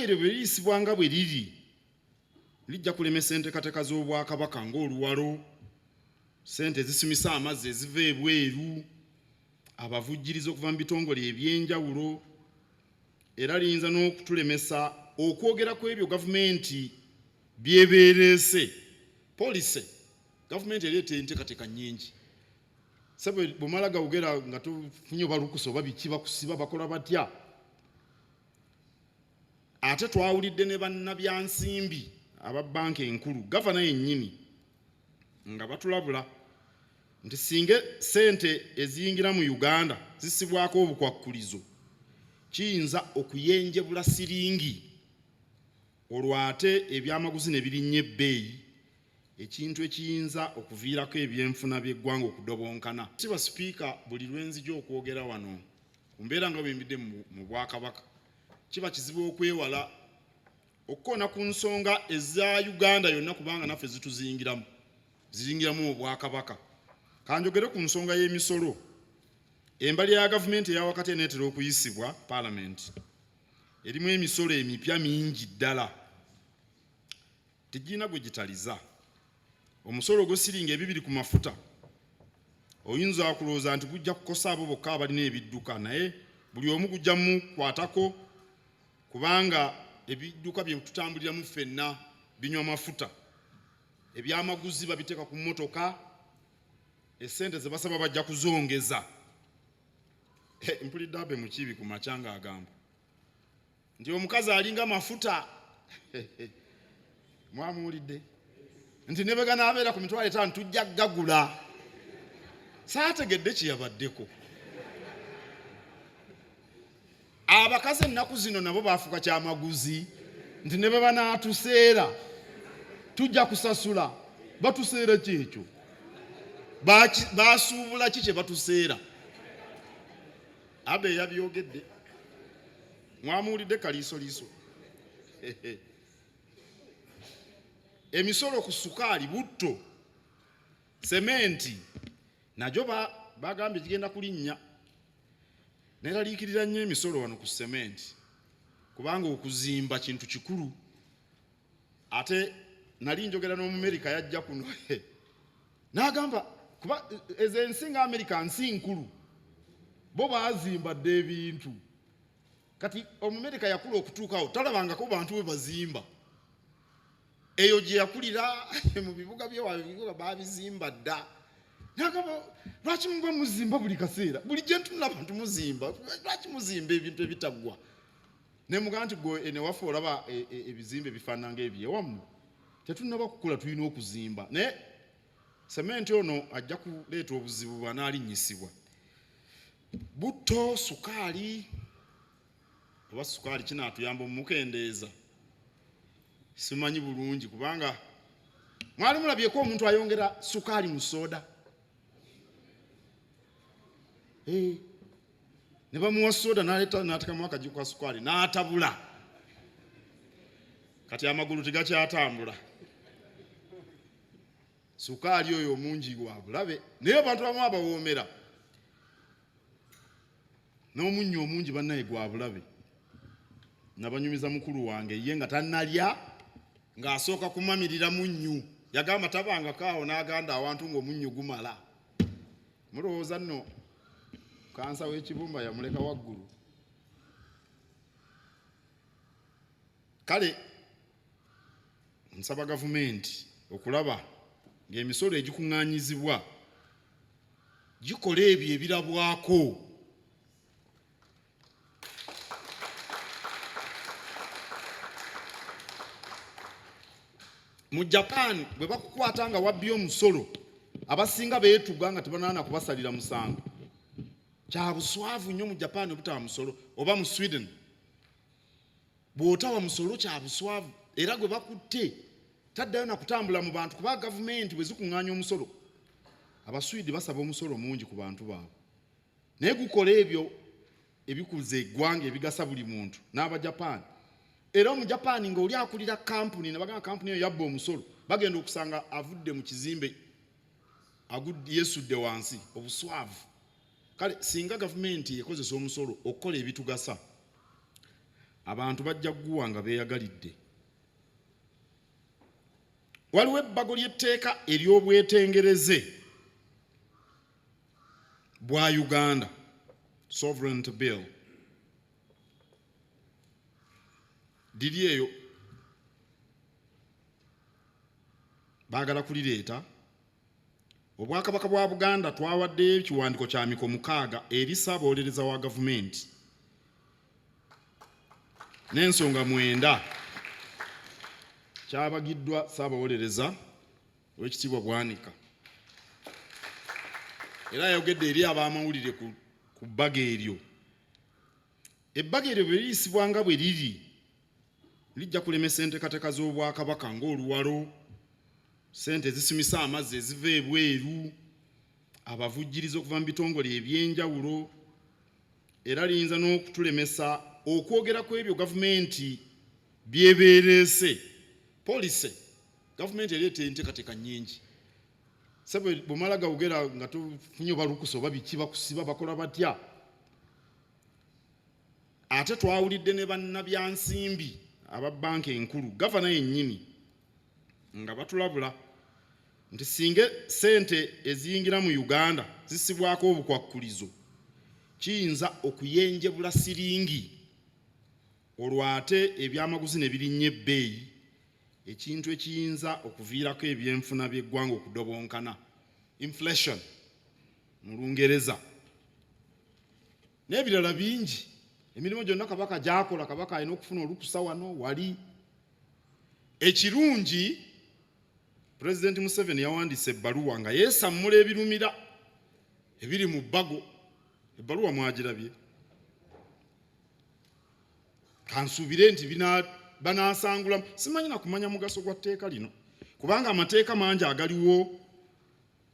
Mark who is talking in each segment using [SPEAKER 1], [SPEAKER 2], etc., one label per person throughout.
[SPEAKER 1] eddage eryo bwe liyisibwanga bwe liri lijja kulemesa enteekateeka z'Obwakabaka ng'oluwalo, ssente zisimisa amazzi eziva ebweru, abavujjiriza okuva mu bitongole ebyenjawulo, era liyinza n'okutulemesa okwogera ku ebyo gavumenti byebeereese. Police gavumenti ereeta enteekateeka nnyingi. Sebe bw'omala gawogera nga tufunye balukusa oba biki bakusiba bakola batya. Ate twawulidde ne bannabyansimbi aba banka enkulu gavana yennyini nga batulabula nti singa ssente eziyingira mu Uganda zisibwako obukwakkulizo kiyinza okuyenjebula siringi olwo ate ebyamaguzi ne birinnya ebbeeyi, ekintu ekiyinza okuviirako ebyenfuna by'eggwanga okudobonkana. Siba sipiika buli lwenzija okwogera wano ku mbeera nga bwembidde mu Bwakabaka kiba kizibu okwewala okukoona ku nsonga eza Uganda yonna kubanga naffe ziyingiramu Obwakabaka. Kanjogere ku nsonga y'emisolo. Embali ya gavumenti eya wakati eneetera okuyisibwa Parliament erimu emisolo emipya mingi ddala tegirina gwe gitaliza. Omusolo gw'essiringi 200 ku mafuta oyinza kulowooza nti gujja kukosa abo bokka abalina ebidduka, naye buli omu gujja mukwatako kubanga ebidduka bye tutambuliramu ffenna binywa mafuta, ebyamaguzi babiteeka ku mmotoka, essente ze basaba bajja kuzongeza. Mpulidde Abe Mukiibi ku makya ng'agamba nti omukazi alinga mafuta mwamuwulidde nti ne bwe ganaabeera ku mitwalo 5 tujja gagula. Saategedde kiyabaddeko. Abakazi ennaku zino nabo baafuka kyamaguzi nti ne bwe banaatuseera tujja kusasula. Batuseera ki ekyo? Baasuubula ki kye batuseera? Abe yabyogedde. Mwamuwulidde kaliisoliiso. Emisolo ku sukaali, butto, sementi nagyo bagambye gigenda kulinnya. Neraliikirira nnyo emisolo wano ku sementi kubanga okuzimba kintu kikulu. Ate nali njogera n'Omumerika yajja kuno n'agamba kuba ezo ensi nga Amerika nsi nkulu bo baazimba dde ebintu. Kati Omumerika yakula okutuukawo talabangako bantu bwe bazimba. Eyo gye yakulira mu bibuga by'ebibuga baabizimba dda. N'agamba lwaki muba muzimba buli kaseera? Buli gye ntunula abantu muzimba. Lwaki muzimba ebintu ebitaggwa? Ne mugamba nti gwe ewaffe olaba ebizimbe bifaanana ng'ebyewammwe. Tetunnaba kukula tulina okuzimba. Naye sementi ono ajja kuleeta obuzibu bw'anaalinnyisibwa. Butto, sukaali, oba sukaali kinaatuyamba omukendeeza. Simanyi bulungi kubanga mwali mulabyeko omuntu ayongera sukaali mu soda. Ne bamuwa soda n'atekamu akajiko ka sukaali n'atabula. Kati amagulu tegakyatambula. Sukaali oyo omungi gwa bulabe. Naye abantu bamu abawoomera. N'omunnyo omungi bannaye gwa bulabe. Nabanyumiza mukulu wange ye nga tannalya ng'asooka kumamirira munnyu. Yagamba tabangako awo n'aganda awantu ng'omunnyu gumala. Mulowooza nno kansa w'ekibumba yamuleka waggulu. Kale nsaba gavumenti okulaba ng'emisolo egikuŋŋaanyizibwa gikola ebyo ebirabwako. Mu Japan bwe bakukwata nga wabbye omusolo abasinga beetuga nga tebanaana kubasalira musango. Kya buswavu nnyo mu Japan obutawa musolo, oba mu Sweden bw'otawa musolo kya buswavu. Era gwe bakutte taddayo na kutambula mu bantu kuba gavumenti bwe zikuŋŋaanya omusolo. Abaswidi basaba omusolo mungi ku bantu baabwe. Naye gukola ebyo ebikuza eggwanga ebigasa buli muntu n'Abajapani. Era mu Japan ng'oli akulira kampuni ne bagamba kampuni eyo yabba omusolo, bagenda okusanga avudde mu kizimbe yesudde wansi. Obuswavu. Kale singa gavumenti ekozesa omusolo okukola ebitugasa, abantu bajja kuguwa nga beeyagalidde. Waliwo ebbago ly'etteeka ery'obwetengereze bwa Uganda, Sovereignty Bill. Liri eyo baagala kulireeta. Obwakabaka bwa Buganda twawaddeyo ekiwandiiko kya mikono 6 eri Ssaabawolereza wa gavumenti n'ensonga 9 kyabagiddwa Ssaabawolereza Oweekitiibwa Bwanika. Era yayogedde eri ab'amawulire ku bbaga eryo. Ebbaga eryo bwe liyisibwa nga bwe liri lijja kulemesa enteekateeka z'Obwakabaka ng'oluwalo, ssente ezisimisa amazzi eziva ebweru, abavujjiriza okuva mu bitongole eby'enjawulo, era liyinza n'okutulemesa okwogera ku ebyo gavumenti byebeereese. Poliisi, gavumenti ereeta enteekateeka nnyingi. Sebe bw'omala gawogera nga tufunye balukusa oba biki bakusiba bakola batya. Ate twawulidde ne bannabyansimbi aba banka enkulu, gavana yennyini nga batulabula nti singa ssente eziyingira mu Uganda zisibwako obukwakkulizo kiyinza okuyenjebula siringi, olwo ate ebyamaguzi ne birinnya ebbeeyi, ekintu ekiyinza okuviirako ebyenfuna by'eggwanga okudobonkana, inflation mu Lungereza, n'ebirala bingi. Emirimu gyonna Kabaka gy'akola, Kabaka alina okufuna olukusa wano wali. Ekirungi, Pulezidenti Museveni yawandiise ebbaluwa nga yeesammula ebirumira ebiri mu bbago. Ebbaluwa mwagirabye? Kansuubire nti banaasangulamu. Simanyi na kumanya mugaso gwa tteeka lino, kubanga amateeka mangi agaliwo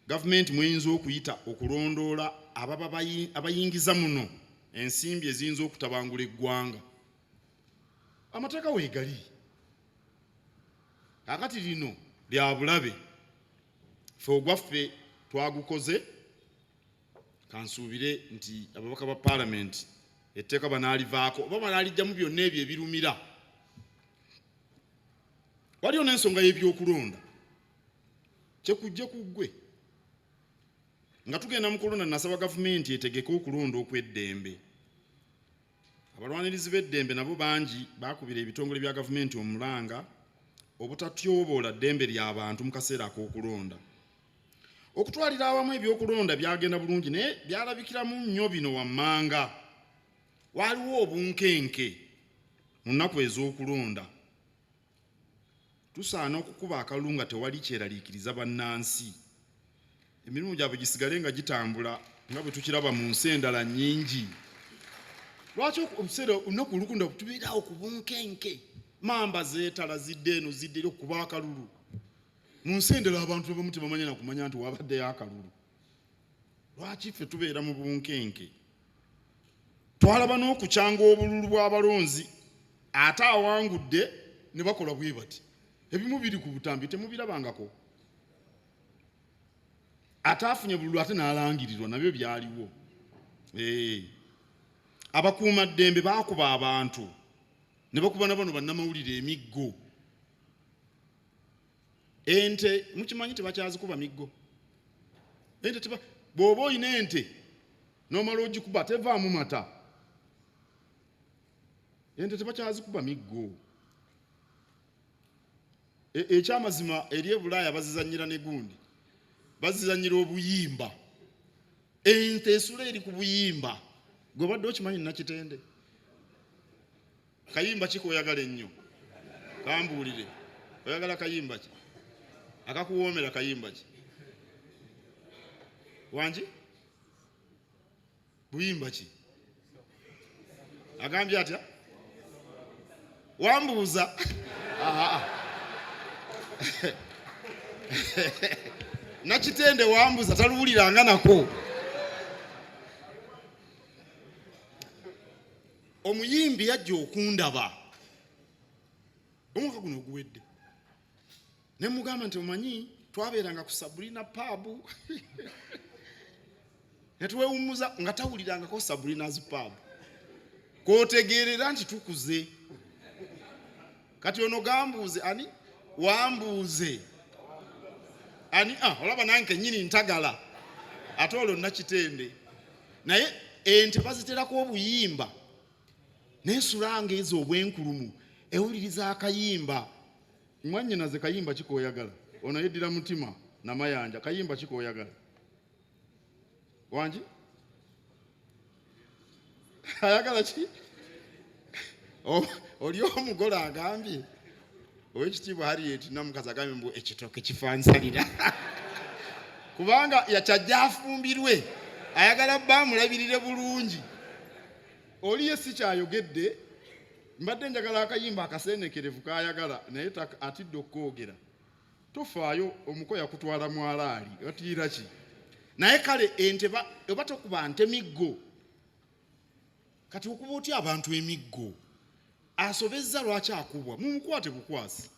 [SPEAKER 1] gavumenti mweyinza okuyita okulondoola ababa abayingiza muno ensimbi eziyinza okutabangula eggwanga. Amateeka weegali. Kakati lino lya bulabe. Ffe ogwaffe twagukoze, kansuubire nti ababaka ba Paalamenti etteeka banaalivaako oba banaalijjamu byonna ebyo ebirumira. Waliyo n'ensonga y'ebyokulonda. Kyekujje ku ggwe. Nga tugenda mu kulonda, nasaba gavumenti etegeke okulonda okw'eddembe. Abalwanirizi b'eddembe nabo bangi baakubira ebitongole bya gavumenti omulanga obutatyoboola ddembe ly'abantu mu kaseera ak'okulonda. Okutwalira awamu ebyokulonda byagenda bulungi naye byalabikiramu nnyo bino wammanga. Waliwo obunkenke mu nnaku ez'okulonda. Tusaana okukuba akalulu nga tewali kyeraliikiriza bannansi. Emirimu gyabwe gisigale nga gitambula nga bwe tukiraba mu nsi endala nnyingi. Lwaki obuseera olunaku olukunda tubeerawo ku bunkenke? Mamba zeetala zidde eno zidde eri okuba akalulu. Mu nsi endala abantu abamu tebamanya na kumanya nti wabaddeyo akalulu. Lwaki ffe tubeera mu bunkenke? Twalaba n'okukyanga obululu bw'abalonzi ate awangudde ne bakola bwe bati. Ebimu biri ku butambi temubirabangako. Ate afunye bululu ate n'alangirirwa, nabyo byaliwo. Abakuumaddembe baakuba abantu ne bakuba na bano bannamawulire emiggo. Ente mukimanyi tebakyazikuba miggo. Ente bw'oba oyina ente n'omala ogikuba tevaamu mata. Ente tebakyazikuba miggo. Ekyamazima eri e Bulaaya bazizannyira ne gundi. Bazizannyira obuyimba. Ente esula eri ku buyimba. Gwe badde okimanyi nakitende. Kayimba ki koyagala ennyo? Kambuulire. Oyagala kayimba ki? Akakuwoomera kayimba ki? Wangi? Buyimba ki? Agambye atya? Wambuuza. Nakitende wambuuza taluwuliranga nako. Omuyimbi yajja okundaba omwaka guno oguwedde. Ne mugamba nti omanyi twabeeranga ku Sabrina pub. Ne tuwewummuza nga tawulirangako Sabrina's pub. k'otegeerera nti tukuze. Kati ono gambuuze ani wambuuze ani olaba nange nnyini ntagala ate olwo nakitende naye ente baziterako obuyimba n'ensulanga ezo obwenkulumu ewuliriza akayimba. Mwannyinaze kayimba kikoyagala ono yeddira mutima namayanja kayimba kikoyagala wangi ayagala ki oli omugole agambye owekitiibwa Harriet namukazi agambye mbu ekitooke kifansalira kubanga yakyajja afumbirwe ayagala bamulabirire bulungi. Oli ye si kyayogedde mbadde njagala akayimba akaseenekerevu kayagala naye atidde okwogera tofaayo omuko yakutwala mwalaali otiira ki naye kale ente oba tokuba nte miggo kati okuba otya abantu emiggo asobezza lwaki akubwa mumukwate bukwasi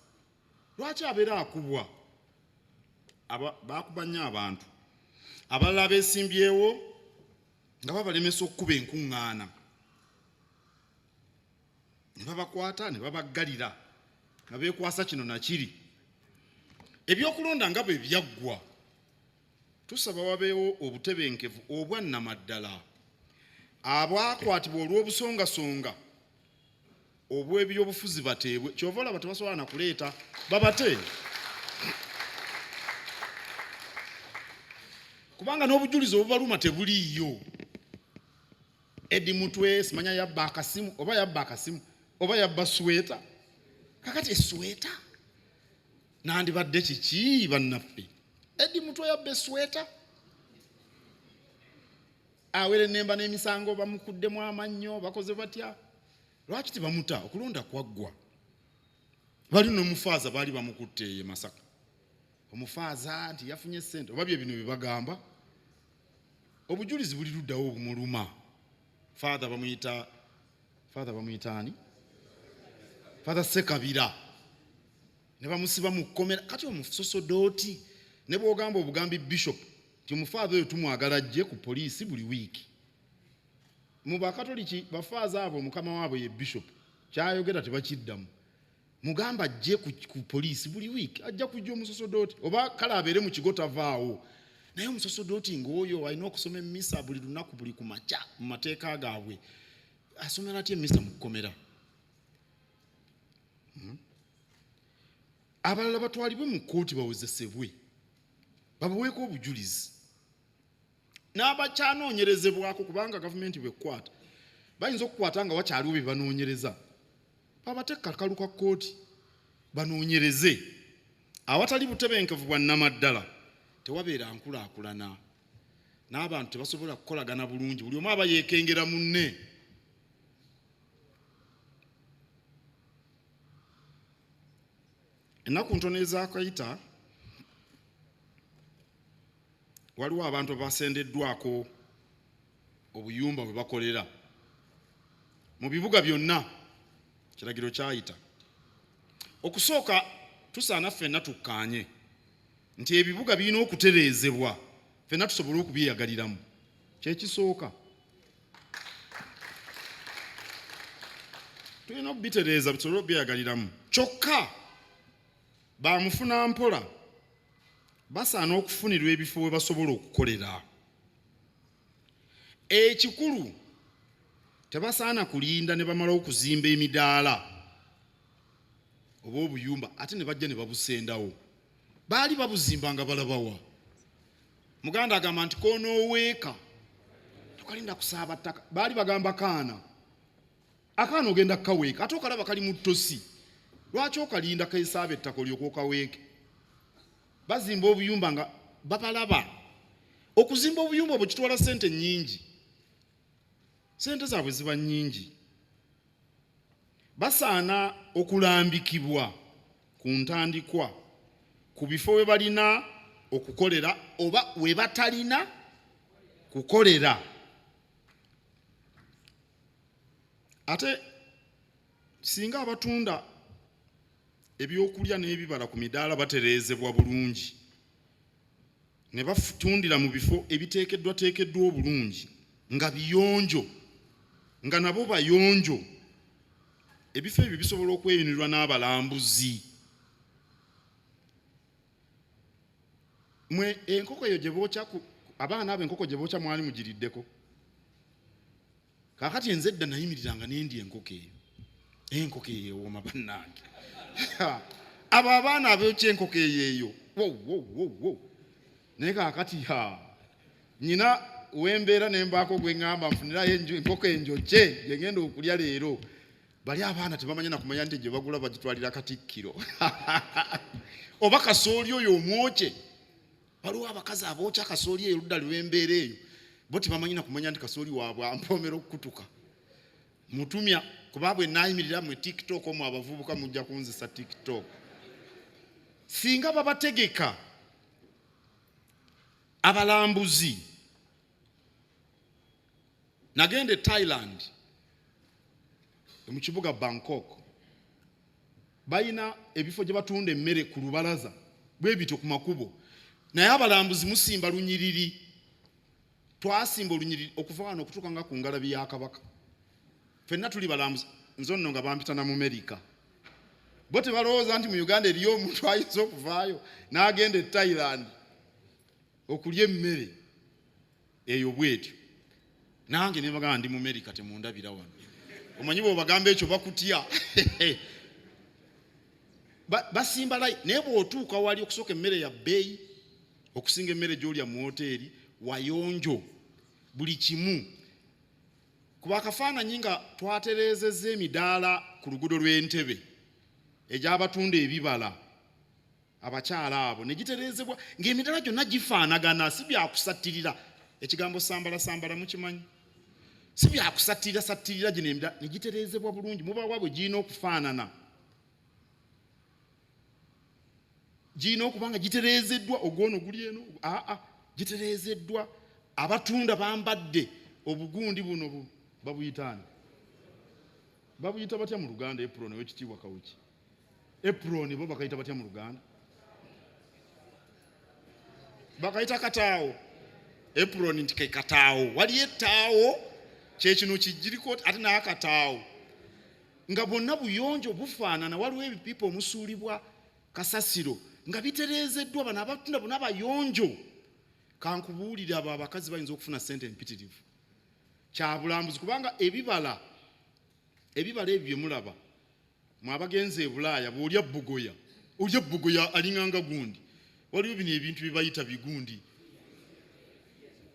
[SPEAKER 1] lwaki abeera akubwa bakuba nnyo abantu abalala beesimbyewo nga babalemesa okukuba enkuŋŋaana ne babakwata ne babaggalira nga beekwasa kino nakiri. Ebyokulonda nga bwe byaggwa tusaba wabeewo obutebenkevu obwannamaddala abwakwatibwa olw'obusongasonga obw'ebyobufuzi bateebwe kyova olaba tebasobola na kuleeta babate kubanga n'obujulizi obubaluma tebuliiyo. Edi Mutwe simanya yabba akasimu oba yabba sweta kakati esweta nandibadde kiki bannaffe Edi Mutwe yabba esweta awere nemba n'emisango bamukuddemu amannyo bakoze batya lwaki tebamuta okulonda kwaggwa. Bali n'omufaaza baali bamukutte ye Masaka omufaaza nti yafunye ssente oba bye bino bye bagamba obujulizi buli luddawo obumuluma. Father bamuyita ani Father Sekabira ne bamusiba mu kkomera kati omusosodooti ne bw'ogamba obugambi bishop ti omufaaza oyo tumwagala ajje ku poliisi buli wiiki. Mu bakatoliki bafaaza abo mukama waabwe ye bishop kyayogera tebakiddamu mugamba ajje ku poliisi buli wiiki ajja kujja omusosodooti oba kale abeere mu kigo tavaawo naye omusosodooti ng'oyo alina okusoma emmisa buli lunaku buli ku makya mu mateeka gaabwe asomera atya emmisa mu kkomera. Abalala batwalibwe mu kkooti bawozesebwe babuweeko obujulizi n'abakyanoonyerezebwako kubanga gavumenti bwekkwata bayinza okukwata nga wakyaliwo bye banoonyereza babateeka kakalu ka kkooti banoonyereze. Awatali butebenkevu bwa nnamaddala tewabeera nkulaakulana n'abantu tebasobola kukolagana bulungi buli omu aba yeekengera munne. Ennaku ntono ezaakayita waliwo abantu abasendeddwako obuyumba bwe bakolera mu bibuga byonna kiragiro kyayita. Okusooka tusaana ffenna tukkaanye nti ebibuga birina okutereezebwa ffenna tusobole okubyeyagaliramu kyekisooka. Tulina okubitereeza tusobole okubyeyagaliramu kyokka bamufuna mpola basaana okufunirwa ebifo we basobola okukolera. Ekikulu tebasaana kulinda ne bamala okuzimba emidaala oba obuyumba ate ne bajja ne babusendawo. Baali babuzimba nga balabawa. Muganda agamba nti konooweeka tokalinda kusaaba ttaka. Baali bagamba kaana akaana ogenda kukaweeka ate okalaba kali mu ttosi lwaki okalinda keesaaba ettaka olyoka okaweeke. Bazimba obuyumba nga babalaba. Okuzimba obuyumba obwo kitwala ssente nnyingi, ssente zaabwe ziba nnyingi. Basaana okulambikibwa ku ntandikwa ku bifo we balina okukolera oba we batalina kukolera. Ate singa abatunda ebyokulya n'ebibala ku midaala batereezebwa bulungi ne batundira mu bifo ebiteekeddwa obulungi nga biyonjo nga nabo bayonjo ebifo ebyo bisobola okweyunirwa n'abalambuzi. Mwe enkoko eyo gye bookya abaana abo enkoko gye bookya mwali mugiriddeko. Kaakati nze edda nayimiriranga nendi enkoko eyo ewooma bannange. Abo abaana abookya enkoko eyo naye kaakati nyina wembeera nembaako gwe ŋŋamba nfunirayo enkoko enjokye gye ngenda okulya leero. Bali abaana tebamanya nakumanya nti gye bagula bagitwalira Kattikiro. Oba kasooli oyo omwokye. Waliwo abakazi abookya kasooli eyo ludda lw'embeera eyo. Bo tebamanyi nakumanya nti kasooli waabwe ampomera okukutuka. Mutumya kuba bwe naayimirira mu TikTok omwo abavubuka mujja kunzisa TikTok. Singa babategeka abalambuzi. Nagende Thailand mu kibuga Bangkok. Bayina ebifo gye batunda emmere ku lubalaza bwe bito ku makubo. Naye abalambuzi musimba lunyiriri. Twasimba olunyiriri okuva wano okutuuka nga ku ngalabi ya Kabaka. Ffenna tuli balambuzi nzo nno nga bampita na mu America. Bo tebalowooza nti mu Uganda eriyo omuntu ayinza okuvaayo n'agenda e Thailand okulya emmere eyo bwetyo. Nange ne bagamba ndi mu America temundabira wano. Omanyi bw'obagamba ekyo bakutya. Basimba layi naye bw'otuuka wali okusooka emmere ya bbeeyi okusinga emmere gy'olya mu woteeri wayonjo buli kimu. Kuba akafaananyi nga twatereezezza emidaala ku luguudo lw'Entebbe egy'abatunda ebibala abakyala abo ne gitereezebwa ng'emidaala gyonna gifaanagana si byakusattirira. Ekigambo sambala mukimanyi? Si byakusattirira gino emidaala ne gitereezebwa bulungi mubawa bwe girina okufaanana. Girina okuba nga gitereezeddwa ogwono guli eno gitereezeddwa. Abatunda bambadde obugundi buno babuyitaani. Babuyita batya mu Luganda? Apron w'ekitiibwa Kawuki. Apron bo bakayita batya mu Luganda? Bakayita kataawo. Apron nti ke kataawo. Waliyo ettaawo kyekino kijiriko ate naye akataawo. Nga bonna buyonjo bufaanana. Waliwo ebipipa omusuulibwa kasasiro nga bitereezeddwa bano abatunda bonna bayonjo. Kankubuulire abo abakazi bayinza okufuna ssente empitirivu. Kyabulambuzi kubanga ebibala ebyo bye mulaba mwabagenze e Bulaaya bw'olya bbogoya alinganga gundi. Waliwo bino ebintu bye bayita bigundi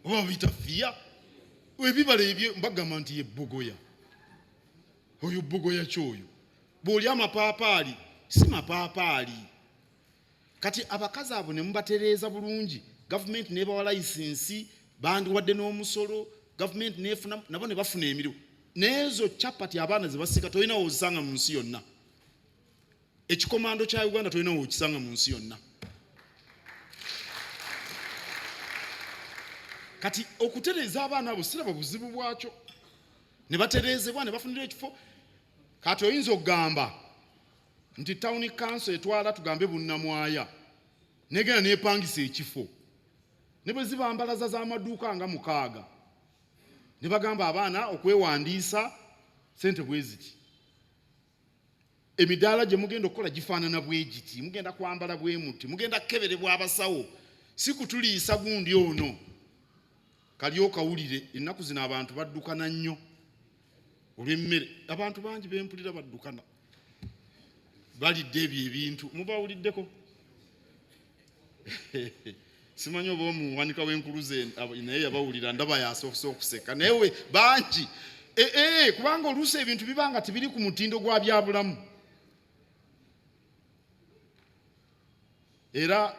[SPEAKER 1] oba bayita fiya. Ebibala ebyo mbagamba nti ye bbogoya. Oyo bbogoya kyoyo. Bw'olya amapaapaali si mapaapaali. Kati abakazi abo ne mubatereeza bulungi. Gavumenti n'ebawa layisinsi bandiwadde n'omusolo. Gavumenti n'efuna nabo ne bafuna emirimu. N'ezo capati abaana ze basika tolina wozisanga mu nsi yonna. Ekikomando kya Uganda tolina wokisanga mu nsi yonna. Kati okutereeza abaana abo siraba buzibu bwakyo. Ne batereezebwa ne bafunira ekifo. Kati oyinza okugamba nti town council etwala tugambe Bunnamwaya negenda nepangisa ekifo. Ne bwe ziba mbalaza z'amaduuka nga 6 ne bagamba abaana okwewandiisa sente bwe ziti. Emidaala gye mugenda okukola gifaanana bwe giti. Mugenda kwambala bwe muti. Mugenda kukeberebwa abasawo. Si kutuliisa gundi ono. Kaliyo kawulire ennaku zino abantu baddukana nnyo olw'emmere. Abantu bangi bempulira baddukana. Balidde ebyo ebintu. Mubawuliddeko? Simanyi oba omuwanika w'enkuluze naye yabawulira ndaba yasoose okuseka. Naye we bangi. Kubanga oluusi ebintu bibanga tibiri ku mutindo gwa byabulamu. Era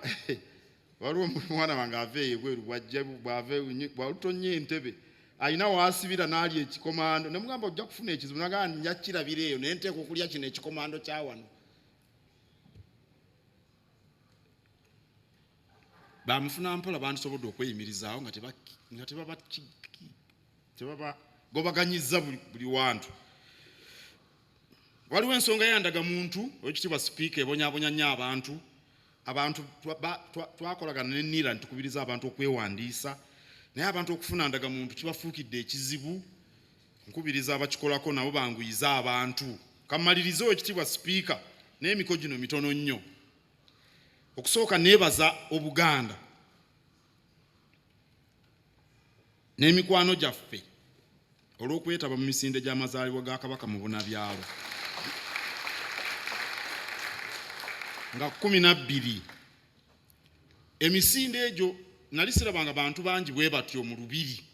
[SPEAKER 1] waliwo mwana wange aveeyo bweru bw'alutonye Entebbe alina waasibira n'ali ekikomando. Ne mugamba ojja kufuna ekizibu. Nagamba nja kirabira eyo naye nteeka okulya kino ekikomando kya wano. Bamufuna mpola bandisobodde okweyimirizaawo nga tebabaganyizza buli wantu. Waliwo ensonga yandaga muntu owekitiibwa sipiika ebonyaabonya nnyo abantu. Abantu twakolagana ne NIRA ntukubiriza abantu okwewandiisa. Naye abantu okufuna ndagamuntu kibafuukidde ekizibu. nkubiriza abakikolako nabo banguyiza abantu. Kamalirizo ekitibwa speaker n'emiko gino mitono nnyo. Okusooka neebaza Obuganda n'emikwano gyaffe olw'okwetaba mu misinde gy'amazaalibwa ga Kabaka mu Bunabyalo nga 12. Emisinde egyo nali sirabanga bantu bangi bwe batyo mu Lubiri.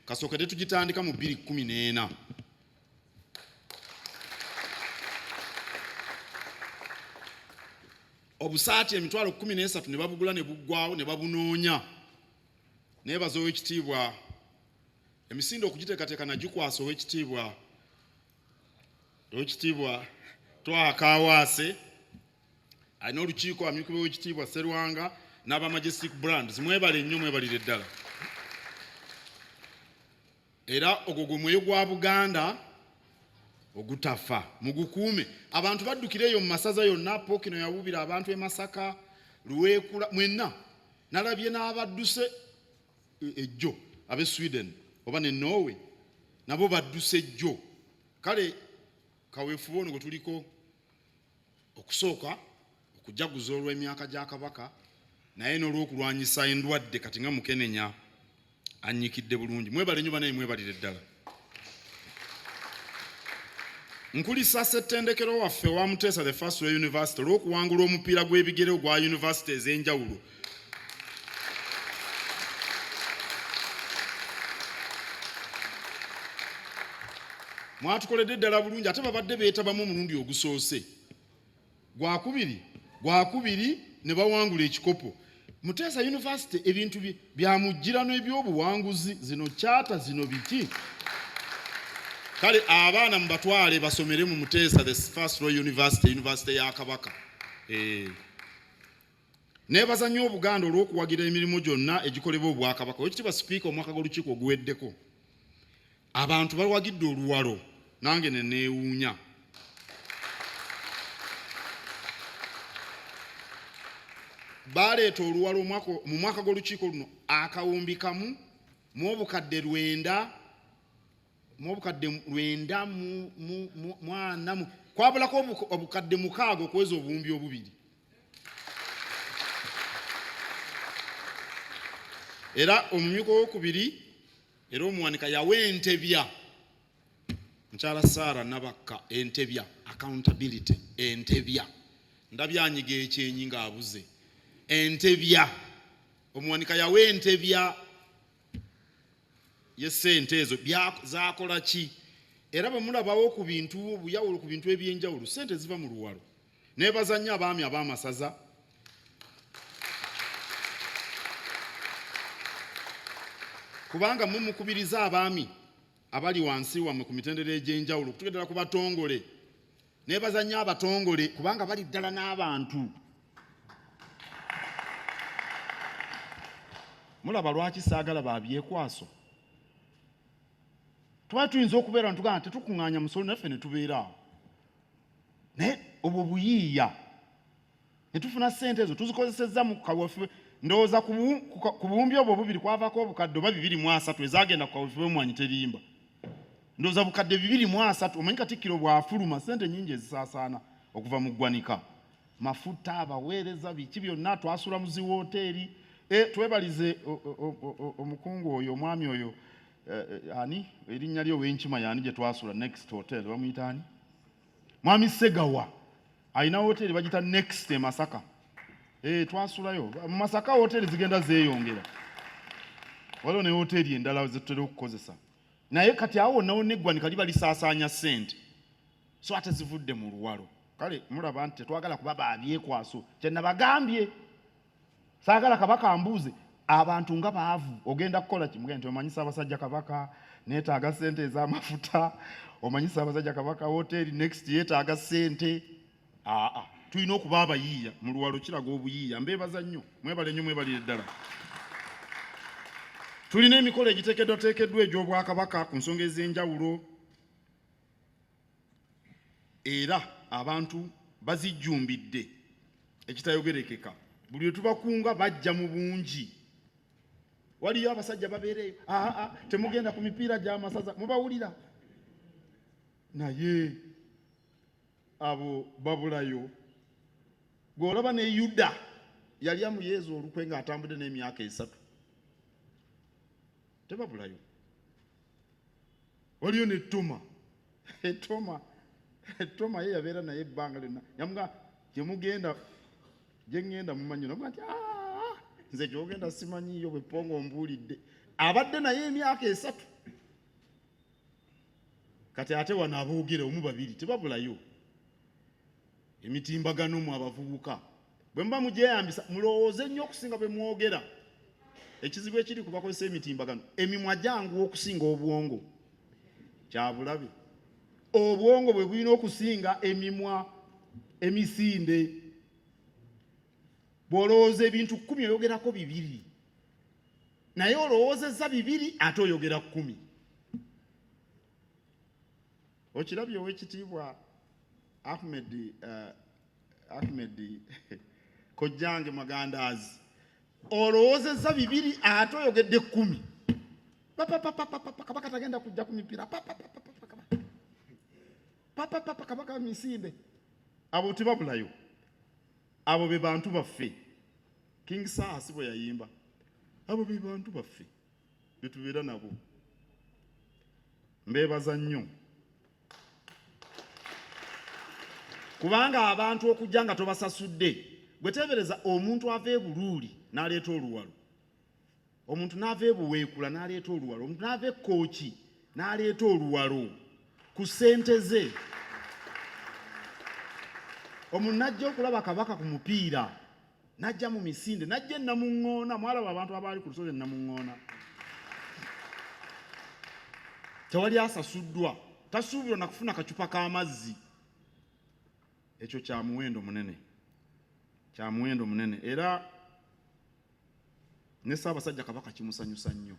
[SPEAKER 1] Kasookedde tugitandika mu 2014. Obusaati emitwalo 13 ne babugula ne buggwawo ne babunoonya. Neebaza Oweekitiibwa emisinde okugiteekateeka nagikwasa Oweekitiibwa Twakawaase alina olukiiko amyuka b'Oweekitiibwa Sserwanga n'aba Majestic Brands. Mwebale nnyo, mwebalire ddala. Era ogwo gwe mwoyo gwa Buganda ogutafa mugukuume. Abantu baddukireyo mu masaza yonna. Pookino yawubira abantu e Masaka, Luweekula, mwenna. Nalabye n'abadduse ejjo ab'e Sweden oba ne Norway nabo badduse ejjo. Kale kaweefuba ono gwe tuliko okusooka okujaguza olw'emyaka gya Kabaka naye n'olw'okulwanyisa endwadde kati nga Mukenenya annyikidde bulungi. Mwebale nnyo banaye, mwebalire ddala. Nkulisa ssettendekero waffe wa Muteesa the First Royal University olw'okuwangula omupiira gw'ebigere ogwa yunivasite ez'enjawulo. Mwatukoledde ddala bulungi ate babadde beetabamu omulundi ogusoose. Gwakubiri ne bawangula ekikopo. Muteesa University ebintu byamujjirano eby'obuwanguzi, zino kyata zino biki. Kale abaana mubatwale basomere mu Muteesa the First Royal University, University ya Kabaka. Neebaza nnyo Obuganda olw'okuwagira emirimu gyonna egikolebwa Obwakabaka. Oweekitiibwa Sipiika omwaka gw'olukiiko oguweddeko abantu bawagidde oluwalo, nange ne neewuunya. Baleeta oluwalo mu mwaka gw'olukiiko luno akawumbi kamu mu obukadde 9 kwabulako obukadde 6 okweza obuwumbi obubiri. Era omumyuka owokubiri era omuwanika yawa Entebya Mukyala Sarah Nabakka, Entebya accountability. Entebya ndabyanyiga ekyenyi ng'abuze. Entebya omuwanika yawa Entebya yesente ezo zakola ki. Era bwe mulabawo ku bintu obuyawulo ku bintu ebyenjawulo sente ziva mu luwalo. Neebaza nnyo abaami ab'amasaza kubanga mukubiriza abaami abali wansi wammwe ku mitendera egy'enjawulo okutegeddala ku batongole. Neebaza nnyo abatongole kubanga bali ddala n'abantu. Mulaba lwaki saagala babyekwaso. Tuba tuyinza okubeera ntugamba tetukuŋŋaanya musolo naffe ne tubeera awo. Naye obwo buyiiya. Ne tufuna ssente ezo tuzikozesezza mu kaweefube. Ndowooza ku buwumbi obwo bubiri kwavaako obukadde oba 23 ezagenda ku kaweefube omwanyi terimba. Ndowooza bukadde 23. Omanyi Kattikiro bw'afuluma ssente nnyingi ezisaasaana okuva mu ggwanika. Mafuta, abaweereza, biki byonna twasula mu ziwooteeri. Twebalize omukungu oyo, omwami oyo ani erinnya lyo w'enkima yaani gye twasula Next Hotel bamuyita ani? Mwami Segawa alina hoteeri bagita Next e Masaka. Twasulayo mu Masaka hoteeri zigenda zeeyongera. Waliwo ne hoteeri endala zetutera okukozesa. Naye kati awo wonna neggwanika liba lisaasaanya ssente. So ate zivudde mu luwalo. Kale mulaba nti tetwagala kuba babyekwaso. Kye nabagambye saagala Kabaka ambuuze abantu nga baavu ogenda kukola ki? Mugende omanyisa abasajja Kabaka neetaaga ssente ez'amafuta, omanyisa abasajja Kabaka hoteeri Next yeetaaga ssente. Tulina okuba abayiiya mu luwalo, kiraga obuyiiya. Mbeebaza nnyo, mwebale nnyo, mwebalire ddala. Tulina emikolo egiteekeddwa egy'Obwakabaka ku nsonga ez'enjawulo era abantu bazijjumbidde ekitayogerekeka. Buli lwe tubakunga bajja mu bungi. Waliyo abasajja babeereyo temugenda ku mipiira gy'amasaza mubawulira. naye abo babulayo. Gw'olaba ne Yuda yali amuyeeza olukwe ng'atambudde n'emyaka 3 tebabulayo. Waliyo ne Toma. Toma ye yabeera naye ebbanga lyonna yamuga gye mugenda gye ngenda mumanyi namuga nti nze gy'ogenda simanyiyo bwe pongo ombuulidde. Abadde naye emyaka 3 kati ate wano aboogera omu babiri tebabulayo. Emitimbagano mu abavubuka bwe muba mugyeyambisa mulowooze nnyo okusinga bwe mwogera. Ekizibu ekiri kubakozesa emitimbagano, emimwa gyangu okusinga obwongo. Kyabulabe obwongo bwe bulina okusinga emimwa emisinde. Bw'olowooza ebintu 10 oyogerako 2, naye olowoozezza 2 ate oyogera 10. Okirabye ow'ekitiibwa Ahmed Kojjange Magandaazi, olowoozezza 2 ate oyogedde 10. Kabaka tagenda kujja ku mipiira, kabaka misinde. Abo tebabulayo. Abo be bantu baffe. King Saas bwe yayimba, abo be bantu baffe betubeera nabo. Mbeebaza nnyo kubanga abantu okujja nga tobasasudde. Gwe teebereza omuntu ava e Buluuli n'aleeta oluwalo, omuntu n'ava e Buweekula n'aleeta oluwalo, omuntu n'ava e Kooki n'aleeta oluwalo ku ssente ze. Omuntu n'ajja okulaba kabaka ku mupiira, n'ajja mu misinde, n'ajja e Namuŋŋoona. Mwalaba abantu abaali ku lusozi e Namuŋŋoona. Tewali asasuddwa, tasuubirwa na kufuna kacupa k'amazzi. Ekyo kya muwendo munene, kya muwendo munene. Era ne Ssaabasajja Kabaka kimusanyusa nnyo.